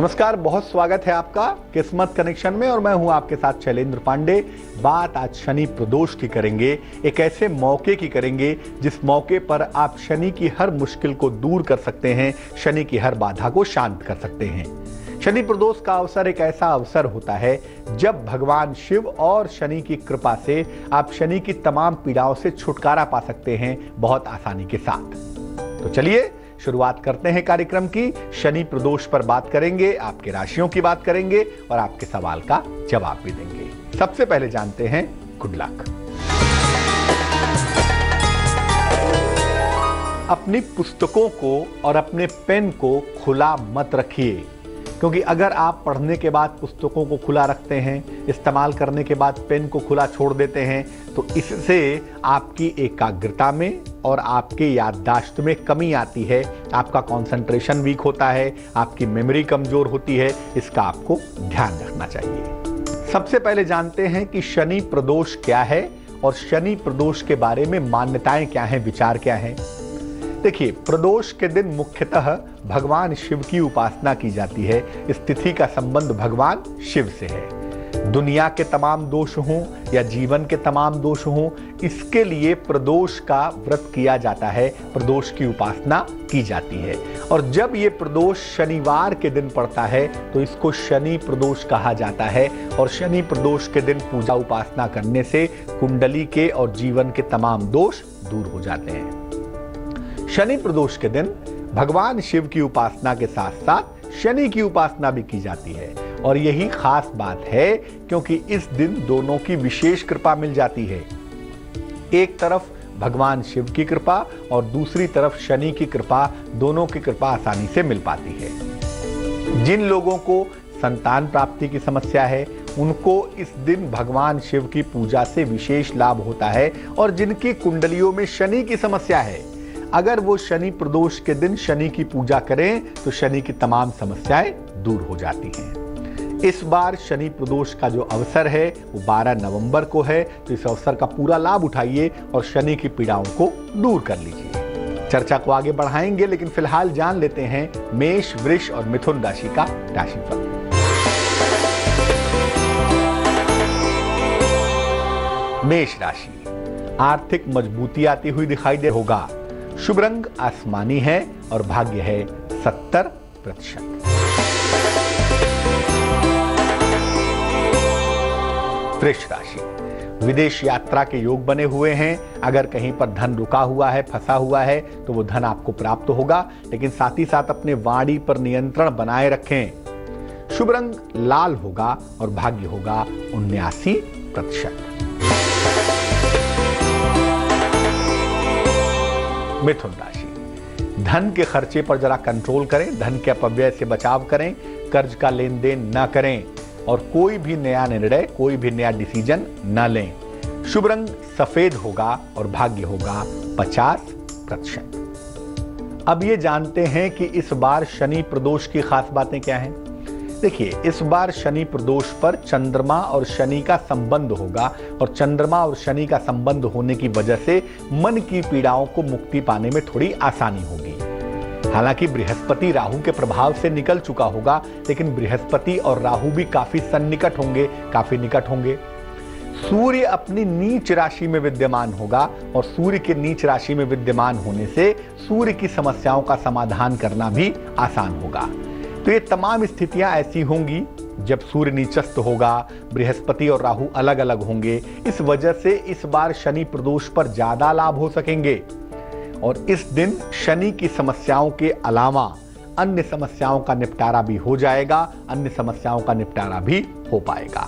नमस्कार, बहुत स्वागत है आपका किस्मत कनेक्शन में और मैं हूं आपके साथ शैलेंद्र पांडे। बात आज शनि प्रदोष की करेंगे, एक ऐसे मौके की करेंगे जिस मौके पर आप शनि की हर मुश्किल को दूर कर सकते हैं, शनि की हर बाधा को शांत कर सकते हैं। शनि प्रदोष का अवसर एक ऐसा अवसर होता है जब भगवान शिव और शनि की कृपा से आप शनि की तमाम पीड़ाओं से छुटकारा पा सकते हैं बहुत आसानी के साथ। तो चलिए शुरुआत करते हैं कार्यक्रम की। शनि प्रदोष पर बात करेंगे, आपके राशियों की बात करेंगे और आपके सवाल का जवाब भी देंगे। सबसे पहले जानते हैं गुड लक। अपनी पुस्तकों को और अपने पेन को खुला मत रखिए, क्योंकि अगर आप पढ़ने के बाद पुस्तकों को खुला रखते हैं, इस्तेमाल करने के बाद पेन को खुला छोड़ देते हैं, तो इससे आपकी एकाग्रता में और आपके याददाश्त में कमी आती है, आपका कंसंट्रेशन वीक होता है, आपकी मेमोरी कमजोर होती है। इसका आपको ध्यान रखना चाहिए। सबसे पहले जानते हैं कि शनि प्रदोष क्या है और शनि प्रदोष के बारे में मान्यताएं क्या हैं, विचार क्या हैं। देखिए, प्रदोष के दिन मुख्यतः भगवान शिव की उपासना की जाती है। इस तिथि का संबंध भगवान शिव से है। दुनिया के तमाम दोष हों या जीवन के तमाम दोष हों, इसके लिए प्रदोष का व्रत किया जाता है, प्रदोष की उपासना की जाती है। और जब ये प्रदोष शनिवार के दिन पड़ता है तो इसको शनि प्रदोष कहा जाता है। और शनि प्रदोष के दिन पूजा उपासना करने से कुंडली के और जीवन के तमाम दोष दूर हो जाते हैं। शनि प्रदोष के दिन भगवान शिव की उपासना के साथ साथ शनि की उपासना भी की जाती है। और यही खास बात है, क्योंकि इस दिन दोनों की विशेष कृपा मिल जाती है। एक तरफ भगवान शिव की कृपा और दूसरी तरफ शनि की कृपा, दोनों की कृपा आसानी से मिल पाती है। जिन लोगों को संतान प्राप्ति की समस्या है, उनको इस दिन भगवान शिव की पूजा से विशेष लाभ होता है। और जिनकी कुंडलियों में शनि की समस्या है, अगर वो शनि प्रदोष के दिन शनि की पूजा करें तो शनि की तमाम समस्याएं दूर हो जाती हैं। इस बार शनि प्रदोष का जो अवसर है वो 12 नवंबर को है, तो इस अवसर का पूरा लाभ उठाइए और शनि की पीड़ाओं को दूर कर लीजिए। चर्चा को आगे बढ़ाएंगे, लेकिन फिलहाल जान लेते हैं मेष, वृष और मिथुन राशि का राशिफल। मेष राशि, आर्थिक मजबूती आती हुई दिखाई दे होगा। शुभ रंग आसमानी है और भाग्य है 70%। वृष राशि, विदेश यात्रा के योग बने हुए हैं। अगर कहीं पर धन रुका हुआ है, फंसा हुआ है, तो वो धन आपको प्राप्त होगा, लेकिन साथ ही साथ अपने वाणी पर नियंत्रण बनाए रखें। शुभ रंग लाल होगा और भाग्य होगा 79%। मिथुन राशि, धन के खर्चे पर जरा कंट्रोल करें, धन के अपव्यय से बचाव करें, कर्ज का लेन देन न करें और कोई भी नया निर्णय, कोई भी नया डिसीजन न लें। शुभ रंग सफेद होगा और भाग्य होगा 50%। अब ये जानते हैं कि इस बार शनि प्रदोष की खास बातें क्या हैं। देखिए, इस बार शनि प्रदोष पर चंद्रमा और शनि का संबंध होगा और चंद्रमा और शनि का संबंध होने की वजह से मन की पीड़ाओं को मुक्ति पाने में थोड़ी आसानी होगी। हालांकि बृहस्पति राहु के प्रभाव से निकल चुका होगा, लेकिन बृहस्पति और राहु भी काफी सन्निकट होंगे, काफी निकट होंगे। सूर्य अपनी नीच राशि में विद्यमान होगा और सूर्य के नीच राशि में विद्यमान होने से सूर्य की समस्याओं का समाधान करना भी आसान होगा। तो ये तमाम स्थितियां ऐसी होंगी जब सूर्य नीचस्थ होगा, बृहस्पति और राहु अलग अलग होंगे। इस वजह से इस बार शनि प्रदोष पर ज्यादा लाभ हो सकेंगे। और इस दिन शनि की समस्याओं के अलावा अन्य समस्याओं का निपटारा भी हो जाएगा, अन्य समस्याओं का निपटारा भी हो पाएगा।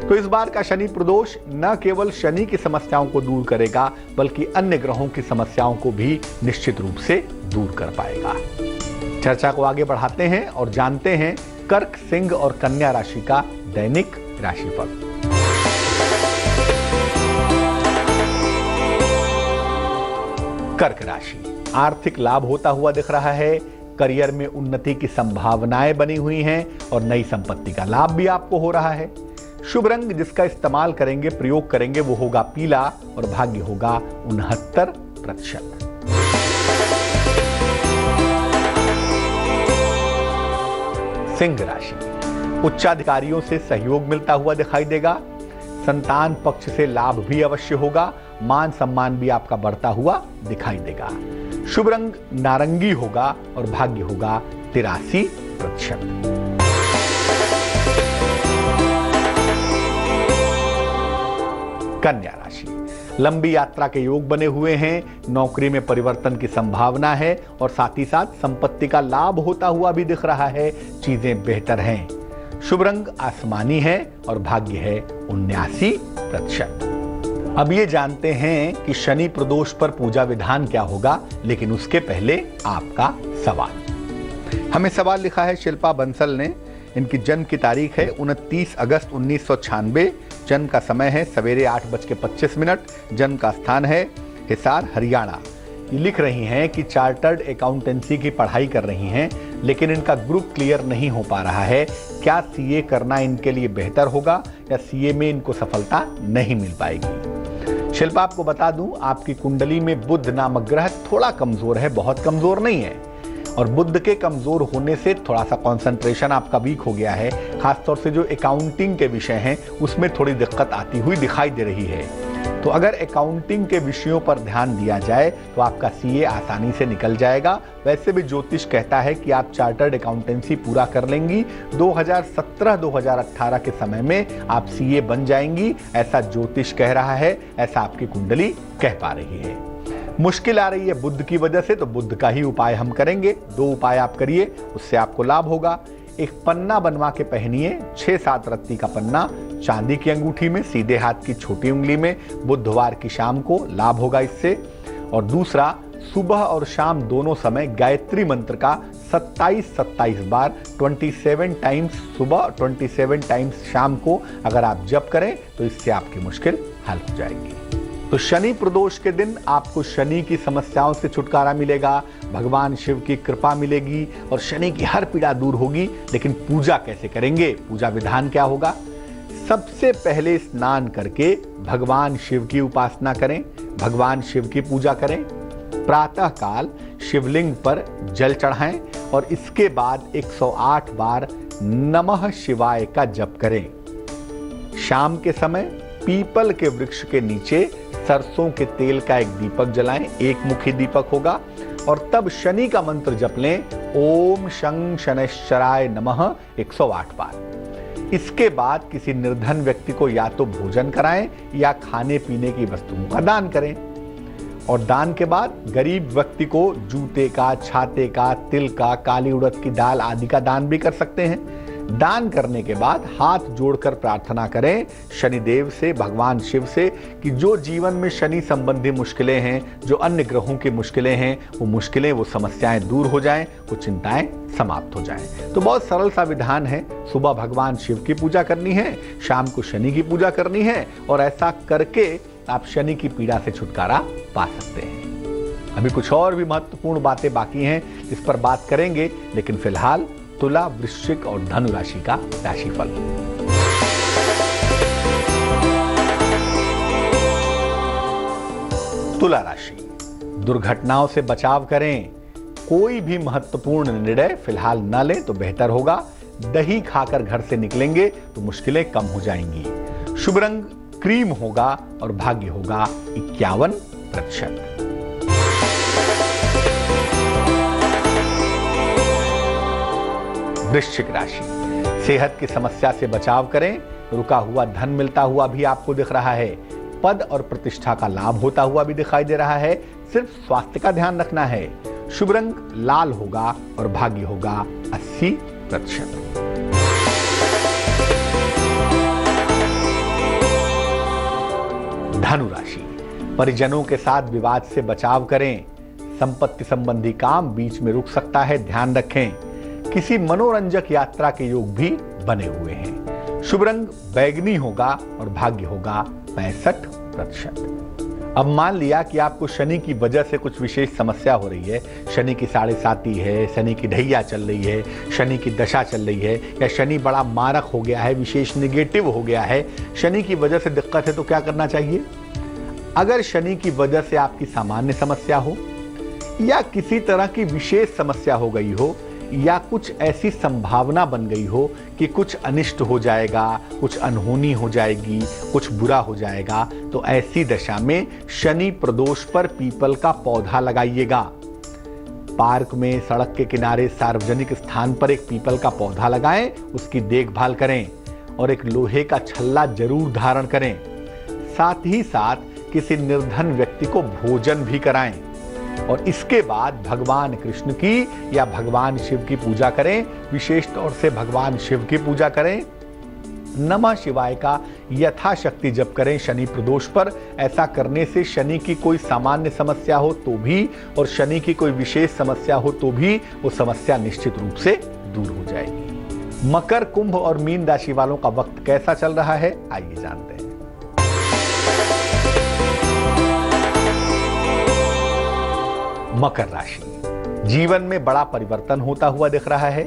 तो इस बार का शनि प्रदोष न केवल शनि की समस्याओं को दूर करेगा, बल्कि अन्य ग्रहों की समस्याओं को भी निश्चित रूप से दूर कर पाएगा। चर्चा को आगे बढ़ाते हैं और जानते हैं कर्क, सिंह और कन्या राशि का दैनिक राशिफल। कर्क राशि, आर्थिक लाभ होता हुआ दिख रहा है। करियर में उन्नति की संभावनाएं बनी हुई हैं और नई संपत्ति का लाभ भी आपको हो रहा है। शुभ रंग जिसका इस्तेमाल करेंगे, प्रयोग करेंगे, वो होगा पीला और भाग्य होगा 69%। सिंह राशि, उच्चाधिकारियों से सहयोग मिलता हुआ दिखाई देगा। संतान पक्ष से लाभ भी अवश्य होगा। मान सम्मान भी आपका बढ़ता हुआ दिखाई देगा। शुभ रंग नारंगी होगा और भाग्य होगा 83%। कन्या राशि, लंबी यात्रा के योग बने हुए हैं। नौकरी में परिवर्तन की संभावना है और साथ ही साथ संपत्ति का लाभ होता हुआ भी दिख रहा है। चीजें बेहतर हैं। शुभ रंग आसमानी है और भाग्य है 79%। अब ये जानते हैं कि शनि प्रदोष पर पूजा विधान क्या होगा, लेकिन उसके पहले आपका सवाल। हमें सवाल लिखा है शिल्पा बंसल ने। इनकी जन्म की तारीख है 29 अगस्त 1996। जन्म का समय है सवेरे 8:25। जन्म का स्थान है हिसार, हरियाणा। ये लिख रही हैं कि चार्टर्ड अकाउंटेंसी की पढ़ाई कर रही हैं, लेकिन इनका ग्रुप क्लियर नहीं हो पा रहा है। क्या सीए करना इनके लिए बेहतर होगा या सीए में इनको सफलता नहीं मिल पाएगी? शिल्पा, आपको बता दूं, आपकी कुंडली में बुध नामक ग्रह थोड़ा कमजोर है, बहुत कमजोर नहीं है। और बुध के कमजोर होने से थोड़ा सा कंसंट्रेशन आपका वीक हो गया है। खासतौर से जो अकाउंटिंग के विषय हैं उसमें थोड़ी दिक्कत आती हुई दिखाई दे रही है। तो अगर अकाउंटिंग के विषयों पर ध्यान दिया जाए तो आपका सीए आसानी से निकल जाएगा। वैसे भी ज्योतिष कहता है कि आप चार्टर्ड अकाउंटेंसी पूरा कर लेंगी। 2017-2018 के समय में आप सीए बन जाएंगी, ऐसा ज्योतिष कह रहा है, ऐसा आपकी कुंडली कह पा रही है। मुश्किल आ रही है बुध की वजह से, तो बुध का ही उपाय हम करेंगे। 2 उपाय आप करिए, उससे आपको लाभ होगा। एक पन्ना बनवा के पहनिए, 6-7 रत्ती का पन्ना चांदी की अंगूठी में, सीधे हाथ की छोटी उंगली में, बुधवार की शाम को लाभ होगा इससे। और दूसरा, सुबह और शाम दोनों समय गायत्री मंत्र का 27 बार 27 टाइम्स सुबह, 27 टाइम्स शाम को अगर आप जप करें तो इससे आपकी मुश्किल हल हो जाएगी। तो शनि प्रदोष के दिन आपको शनि की समस्याओं से छुटकारा मिलेगा, भगवान शिव की कृपा मिलेगी और शनि की हर पीड़ा दूर होगी। लेकिन पूजा कैसे करेंगे? पूजा विधान क्या होगा? सबसे पहले स्नान करके भगवान शिव की उपासना करें, भगवान शिव की पूजा करें। प्रातः काल शिवलिंग पर जल चढ़ाएं और इसके बाद 108 बार नमः शिवाय का जप करें। शाम के समय पीपल के वृक्ष के नीचे सरसों के तेल का एक दीपक जलाएं, एक मुखी दीपक होगा। और तब शनि का मंत्र जप लें, ओम शं शनैश्चराय नमः 108 बार। इसके बाद किसी निर्धन व्यक्ति को या तो भोजन कराएं या खाने पीने की वस्तुओं का दान करें। और दान के बाद गरीब व्यक्ति को जूते का, छाते का, तिल का, काली उड़द की दाल आदि का दान भी कर सकते हैं। दान करने के बाद हाथ जोड़कर प्रार्थना करें शनिदेव से, भगवान शिव से, कि जो जीवन में शनि संबंधी मुश्किलें हैं, जो अन्य ग्रहों की मुश्किलें हैं, वो मुश्किलें, वो समस्याएं दूर हो जाएं, वो चिंताएं समाप्त हो जाएं। तो बहुत सरल सा विधान है। सुबह भगवान शिव की पूजा करनी है, शाम को शनि की पूजा करनी है और ऐसा करके आप शनि की पीड़ा से छुटकारा पा सकते हैं। अभी कुछ और भी महत्वपूर्ण बातें बाकी हैं, इस पर बात करेंगे, लेकिन फिलहाल तुला, वृश्चिक और धनु राशि का राशिफल। तुला राशि, दुर्घटनाओं से बचाव करें। कोई भी महत्वपूर्ण निर्णय फिलहाल न लें तो बेहतर होगा। दही खाकर घर से निकलेंगे तो मुश्किलें कम हो जाएंगी। शुभ रंग क्रीम होगा और भाग्य होगा 51%। वृश्चिक राशि, सेहत की समस्या से बचाव करें। रुका हुआ धन मिलता हुआ भी आपको दिख रहा है। पद और प्रतिष्ठा का लाभ होता हुआ भी दिखाई दे रहा है। सिर्फ स्वास्थ्य का ध्यान रखना है। शुभ रंग लाल होगा और भाग्य होगा 80%। धनु राशि, परिजनों के साथ विवाद से बचाव करें। संपत्ति संबंधी काम बीच में रुक सकता है, ध्यान रखें। किसी मनोरंजक यात्रा के योग भी बने हुए हैं। शुभ रंग बैगनी होगा और भाग्य होगा 65%। अब मान लिया कि आपको शनि की वजह से कुछ विशेष समस्या हो रही है, शनि की 7.5 है, शनि की ढैया चल रही है, शनि की दशा चल रही है, या शनि बड़ा मारक हो गया है, विशेष निगेटिव हो गया है, शनि की वजह से दिक्कत है, तो क्या करना चाहिए? अगर शनि की वजह से आपकी सामान्य समस्या हो या किसी तरह की विशेष समस्या हो गई हो या कुछ ऐसी संभावना बन गई हो कि कुछ अनिष्ट हो जाएगा, कुछ अनहोनी हो जाएगी, कुछ बुरा हो जाएगा, तो ऐसी दशा में शनि प्रदोष पर पीपल का पौधा लगाइएगा। पार्क में, सड़क के किनारे, सार्वजनिक स्थान पर एक पीपल का पौधा लगाएं, उसकी देखभाल करें और एक लोहे का छल्ला जरूर धारण करें। साथ ही साथ किसी निर्धन व्यक्ति को भोजन भी कराएं और इसके बाद भगवान कृष्ण की या भगवान शिव की पूजा करें। विशेष तौर से भगवान शिव की पूजा करें। नमः शिवाय का यथाशक्ति जप करें शनि प्रदोष पर। ऐसा करने से शनि की कोई सामान्य समस्या हो तो भी और शनि की कोई विशेष समस्या हो तो भी वो समस्या निश्चित रूप से दूर हो जाएगी। मकर, कुंभ और मीन राशि वालों का वक्त कैसा चल रहा है, आइए जानते हैं। मकर राशि, जीवन में बड़ा परिवर्तन होता हुआ दिख रहा है।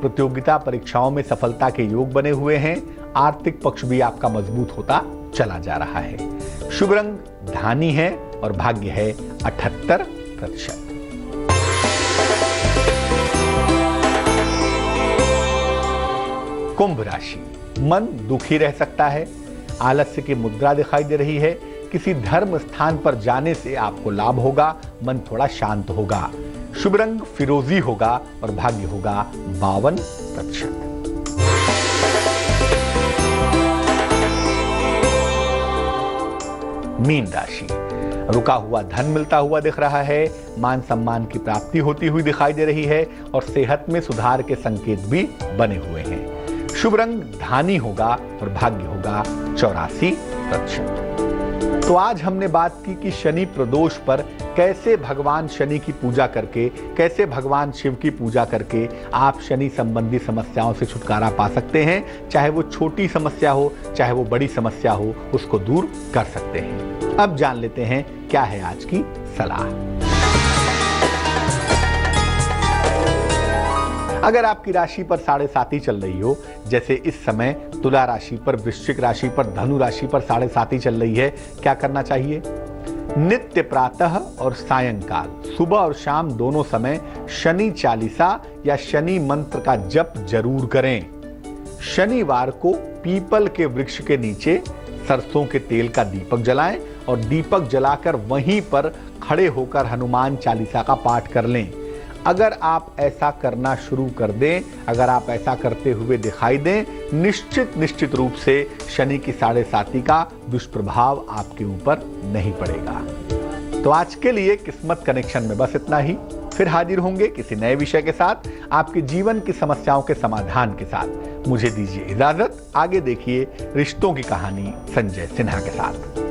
प्रतियोगिता परीक्षाओं में सफलता के योग बने हुए हैं। आर्थिक पक्ष भी आपका मजबूत होता चला जा रहा है। शुभ रंग धानी है और भाग्य है 78%। कुंभ राशि, मन दुखी रह सकता है। आलस्य की मुद्रा दिखाई दे रही है। किसी धर्म स्थान पर जाने से आपको लाभ होगा। मन थोड़ा शांत होगा। शुभ रंग फिरोजी होगा और भाग्य होगा 52%। मीन राशि, रुका हुआ धन मिलता हुआ दिख रहा है। मान सम्मान की प्राप्ति होती हुई दिखाई दे रही है और सेहत में सुधार के संकेत भी बने हुए हैं। शुभ रंग धानी होगा और भाग्य होगा 84%। तो आज हमने बात की कि शनि प्रदोष पर कैसे भगवान शनि की पूजा करके, कैसे भगवान शिव की पूजा करके आप शनि संबंधी समस्याओं से छुटकारा पा सकते हैं। चाहे वो छोटी समस्या हो, चाहे वो बड़ी समस्या हो, उसको दूर कर सकते हैं। अब जान लेते हैं क्या है आज की सलाह। अगर आपकी राशि पर 7.5 चल रही हो, जैसे इस समय तुला राशि पर, वृश्चिक राशि पर, धनु राशि पर 7.5 चल रही है, क्या करना चाहिए? नित्य प्रातः और सायंकाल, सुबह और शाम दोनों समय शनि चालीसा या शनि मंत्र का जप जरूर करें। शनिवार को पीपल के वृक्ष के नीचे सरसों के तेल का दीपक जलाएं और दीपक जलाकर वहीं पर खड़े होकर हनुमान चालीसा का पाठ कर लें। अगर आप ऐसा करना शुरू कर दें, अगर आप ऐसा करते हुए दिखाई दें, निश्चित रूप से शनि की 7.5 का दुष्प्रभाव आपके ऊपर नहीं पड़ेगा। तो आज के लिए किस्मत कनेक्शन में बस इतना ही। फिर हाजिर होंगे किसी नए विषय के साथ, आपके जीवन की समस्याओं के समाधान के साथ। मुझे दीजिए इजाजत। आगे देखिए रिश्तों की कहानी संजय सिन्हा के साथ।